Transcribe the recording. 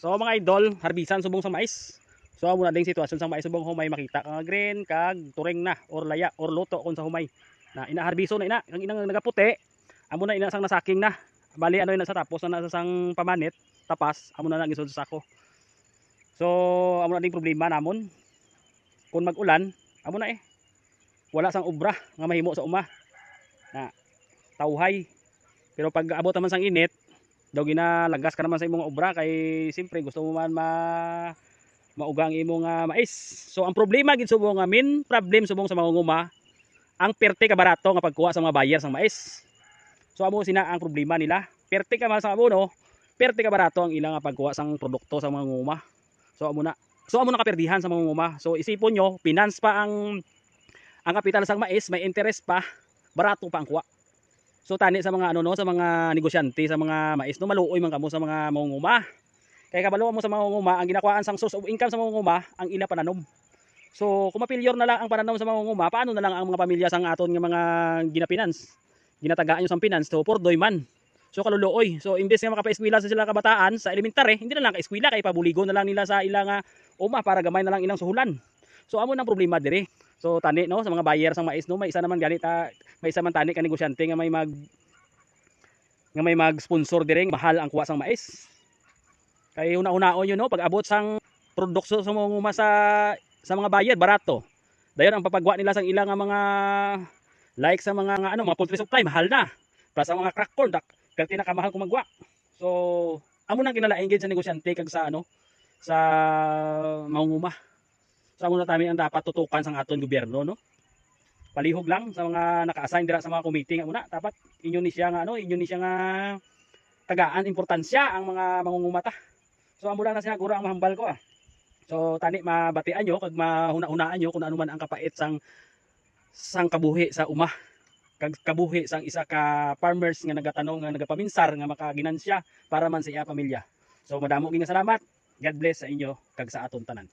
So mga idol, harbisan subong sa mais. So amo na ding sitwasyon sa mais subong humay makita kang green kag turing na or laya or luto kon sa humay. Na inaharbiso na ina, ang inang nagaputi, amo na ina sang nasaking na. Bali ano ina sa tapos na nasa sang pamanit, tapas, amo na lang isod sa sako. So amo na ding problema namon. Kung mag-ulan, amo na wala sang obra nga mahimo sa uma. Na tawhay. Pero pag abot naman sang init, daw ginalagas ka naman sa imong obra kay siyempre gusto mo man maugang imong mais. So ang problema gid subong nga main problem subong sa mangunguma ang perte ka barato nga pagkuha sa mga buyer sang mais. So amo sina ang problema nila. Perte ka man sa abono, perte ka barato ang ilang pagkuha sang produkto sa mangunguma. So amo na kaperdihan sa mangunguma. So isipon nyo, finance pa ang kapital sang mais, may interest pa, barato pa ang kuha. So tani sa mga sa mga negosyante sa mga mais no, maluoy man kamo sa mga mangunguma. Kaya kabalo mo sa mangunguma, ang ginakuhaan sang source of income sa mangunguma ang ila pananom. So kung mapilyor na lang ang pananom sa mangunguma, paano na lang ang mga pamilya sang aton nga mga ginapinance? Ginatagaan nyo sang finance to pordoy man. So kaluluoy. So imbes nga makapaeskwela sa sila kabataan sa elementary, hindi na lang kaeskwela kay pabuligon na lang nila sa ilang uma para gamay na lang ilang suhulan. So amo nang problema dire. So tani no sa mga buyer sang mais no, may isa naman galit may isa man tani ka negosyante nga may mag-sponsor dire mahal ang kuha sang mais. Kay una-unaon yun no, pag abot sang produkto sa mangunguma sa mga buyer barato. Dayon ang papagwa nila sang ilang mga like sa mga mga poultry supply mahal na. Plus ang mga crack corn kag tinakamahal kung magwa. So amo nang kinalain gid sa negosyante kag sa sa mangunguma. So amo na tami ang dapat tutukan sang aton gobyerno no. Palihog lang sa mga naka-assign dira sa mga committee nga una dapat inyo ni siya nga tagaan importansya ang mga mangungumata. So amo lang na siguro ang mahambal ko So tani mabatian nyo kag mahuna-hunaan nyo kung ano man ang kapait sang kabuhi sa uma. Kag kabuhi sang isa ka farmers nga nagatanong nga nagapaminsar nga makaginansya para man sa iya pamilya. So madamo gyud nga salamat. God bless sa inyo kag sa aton tanan.